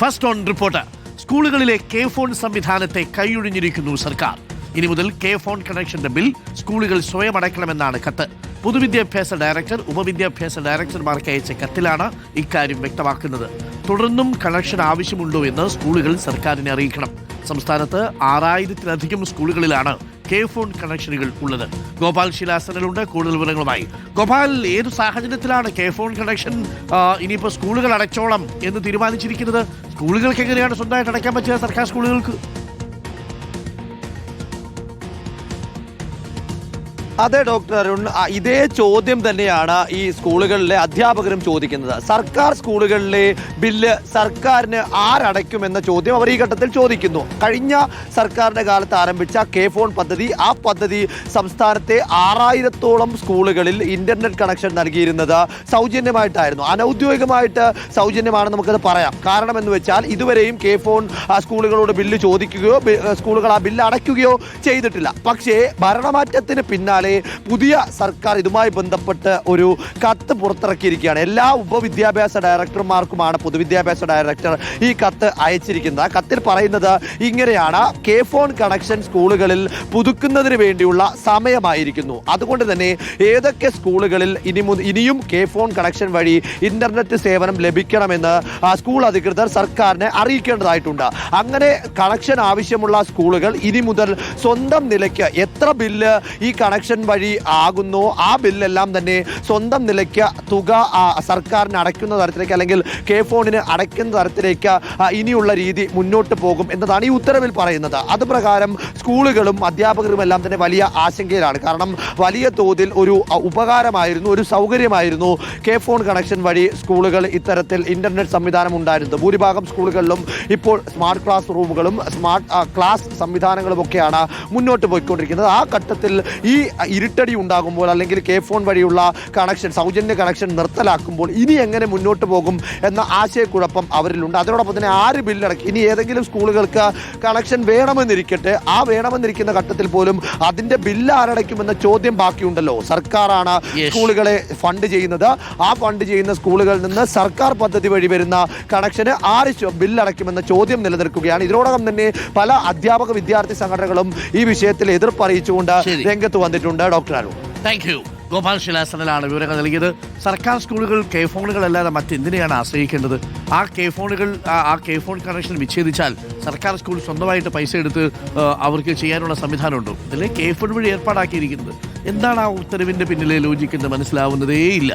First on report. സ്കൂളുകളിലെ K phone സംവിധാനത്തെ കൈയൊഴിഞ്ഞിരിക്കുന്നു സർക്കാർ. ഇനി മുതൽ കെ ഫോൺ കണക്ഷന്റെ ബിൽ സ്കൂളുകൾ സ്വയം അടയ്ക്കണമെന്നാണ് കത്ത്. പൊതുവിദ്യാഭ്യാസ ഡയറക്ടർ ഉപവിദ്യാഭ്യാസ ഡയറക്ടർമാർക്ക് അയച്ച കത്തിലാണ് ഇക്കാര്യം വ്യക്തമാക്കുന്നത്. തുടർന്നും കണക്ഷൻ ആവശ്യമുണ്ടോ എന്ന് സ്കൂളുകൾ സർക്കാരിനെ അറിയിക്കണം. സംസ്ഥാനത്ത് 6000-ലധികം സ്കൂളുകളിലാണ് കെ ഫോൺ കണക്ഷനുകൾ ഉള്ളത്. ഗോപാൽ ശിലാസനലുണ്ട് കൂടുതൽ വിവരങ്ങളുമായി. ഗോപാൽ, ഏതു സാഹചര്യത്തിലാണ് കെ ഫോൺ കണക്ഷൻ ഇനിയിപ്പോൾ സ്കൂളുകൾ അടച്ചോളം എന്ന് തീരുമാനിച്ചിരിക്കുന്നത്? സ്കൂളുകൾക്ക് എങ്ങനെയാണ് സ്വന്തമായിട്ട് അടയ്ക്കാൻ പറ്റുക, സർക്കാർ സ്കൂളുകൾക്ക്? അതെ ഡോക്ടർ അരുൺ, ഇതേ ചോദ്യം തന്നെയാണ് ഈ സ്കൂളുകളിലെ അധ്യാപകരും ചോദിക്കുന്നത്. സർക്കാർ സ്കൂളുകളിലെ ബില്ല് സർക്കാരിന് ആരടയ്ക്കുമെന്ന ചോദ്യം അവർ ഈ ഘട്ടത്തിൽ ചോദിക്കുന്നു. കഴിഞ്ഞ സർക്കാരിന്റെ കാലത്ത് ആരംഭിച്ച കെ ഫോൺ പദ്ധതി, ആ പദ്ധതി സംസ്ഥാനത്തെ 6000-ഓളം സ്കൂളുകളിൽ ഇന്റർനെറ്റ് കണക്ഷൻ നൽകിയിരുന്നത് സൗജന്യമായിട്ടായിരുന്നു. അനൗദ്യോഗികമായിട്ട് സൗജന്യമാണെന്ന് നമുക്കത് പറയാം. കാരണം എന്ന് വെച്ചാൽ ഇതുവരെയും കെ ഫോൺ സ്കൂളുകളോട് ബില്ല് ചോദിക്കുകയോ സ്കൂളുകൾ ആ ബില്ല് അടയ്ക്കുകയോ ചെയ്തിട്ടില്ല. പക്ഷേ ഭരണമാറ്റത്തിന് പിന്നാലെ പുതിയ സർക്കാർ ഇതുമായി ബന്ധപ്പെട്ട് ഒരു കത്ത് പുറത്തിറക്കിയിരിക്കുകയാണ്. എല്ലാ ഉപവിദ്യാഭ്യാസ ഡയറക്ടർമാർക്കുമാണ് പൊതുവിദ്യാഭ്യാസ ഡയറക്ടർ ഈ കത്ത് അയച്ചിരിക്കുന്നത്. കത്തിൽ പറയുന്നത് ഇങ്ങനെയാണ്: കെ ഫോൺ കണക്ഷൻ സ്കൂളുകളിൽ പുതുക്കുന്നതിന് വേണ്ടിയുള്ള സമയമായിരിക്കുന്നു. അതുകൊണ്ട് തന്നെ ഏതൊക്കെ സ്കൂളുകളിൽ ഇനിയും കെ ഫോൺ കണക്ഷൻ വഴി ഇന്റർനെറ്റ് സേവനം ലഭിക്കണമെന്ന് സ്കൂൾ അധികൃതർ സർക്കാരിനെ അറിയിക്കേണ്ടതായിട്ടുണ്ട്. അങ്ങനെ കണക്ഷൻ ആവശ്യമുള്ള സ്കൂളുകൾ ഇനി മുതൽ സ്വന്തം നിലയ്ക്ക് എത്ര ബില്ല് ഈ കണക്ഷൻ വഴി ആകുന്നു ആ ബില്ലെല്ലാം തന്നെ സ്വന്തം നിലയ്ക്ക് തുക സർക്കാരിന് അടയ്ക്കുന്ന തരത്തിലേക്ക്, അല്ലെങ്കിൽ കെ ഫോണിന് അടയ്ക്കുന്ന തരത്തിലേക്ക് ഇനിയുള്ള രീതി മുന്നോട്ട് പോകും എന്നതാണ് ഈ ഉത്തരവിൽ പറയുന്നത്. അതുപ്രകാരം സ്കൂളുകളും അധ്യാപകരും എല്ലാം തന്നെ വലിയ ആശങ്കയിലാണ്. കാരണം വലിയ തോതിൽ ഒരു ഉപകാരമായിരുന്നു, ഒരു സൗകര്യമായിരുന്നു കെ ഫോൺ കണക്ഷൻ വഴി സ്കൂളുകൾ ഇത്തരത്തിൽ ഇന്റർനെറ്റ് സംവിധാനം ഉണ്ടായിരുന്നത്. ഭൂരിഭാഗം സ്കൂളുകളിലും ഇപ്പോൾ സ്മാർട്ട് ക്ലാസ് റൂമുകളും സ്മാർട്ട് ക്ലാസ് സംവിധാനങ്ങളും ഒക്കെയാണ് മുന്നോട്ട് പോയിക്കൊണ്ടിരിക്കുന്നത്. ആ ഘട്ടത്തിൽ ഈ ഇരുട്ടടി ഉണ്ടാകുമ്പോൾ, അല്ലെങ്കിൽ കെ ഫോൺ വഴിയുള്ള കണക്ഷൻ, സൗജന്യ കണക്ഷൻ നിർത്തലാക്കുമ്പോൾ ഇനി എങ്ങനെ മുന്നോട്ട് പോകും എന്ന ആശയക്കുഴപ്പം അവരിലുണ്ട്. അതിനോടൊപ്പം തന്നെ ആര് ബില്ലടക്കി, ഇനി ഏതെങ്കിലും സ്കൂളുകൾക്ക് കണക്ഷൻ വേണമെന്നിരിക്കട്ടെ, ആ വേണമെന്നിരിക്കുന്ന ഘട്ടത്തിൽ പോലും അതിന്റെ ബില്ല് ആരടയ്ക്കുമെന്ന ചോദ്യം ബാക്കിയുണ്ടല്ലോ. സർക്കാരാണ് സ്കൂളുകളെ ഫണ്ട് ചെയ്യുന്നത്. ആ ഫണ്ട് ചെയ്യുന്ന സ്കൂളുകളിൽ നിന്ന് സർക്കാർ പദ്ധതി വഴി വരുന്ന കണക്ഷന് ആര് ബില്ലടയ്ക്കുമെന്ന ചോദ്യം നിലനിൽക്കുകയാണ്. ഇതിനോടകം തന്നെ പല അധ്യാപക വിദ്യാർത്ഥി സംഘടനകളും ഈ വിഷയത്തിൽ എതിർപ്പ് അറിയിച്ചുകൊണ്ട് രംഗത്ത് വന്നിട്ടുണ്ട്. Doctor Arun, thank you. Gopal ശിലാസനലാണ് വിവരങ്ങൾ നൽകിയത്. സർക്കാർ സ്കൂളുകൾ കെ ഫോണുകളല്ലാതെ മറ്റെന്തിനെയാണ് ആശ്രയിക്കേണ്ടത്? ആ കെ ഫോൺ കണക്ഷൻ വിച്ഛേദിച്ചാൽ സർക്കാർ സ്കൂൾ സ്വന്തമായിട്ട് പൈസ എടുത്ത് അവർക്ക് ചെയ്യാനുള്ള സംവിധാനമുണ്ടോ? ഇതിലെ കെ ഫോൺ വഴി ഏർപ്പാടാക്കിയിരിക്കുന്നത് എന്താണ്? ആ ഉത്തരവിന്റെ പിന്നിലെ ലോജിക്ക് എന്ന് മനസ്സിലാവുന്നതേയില്ല.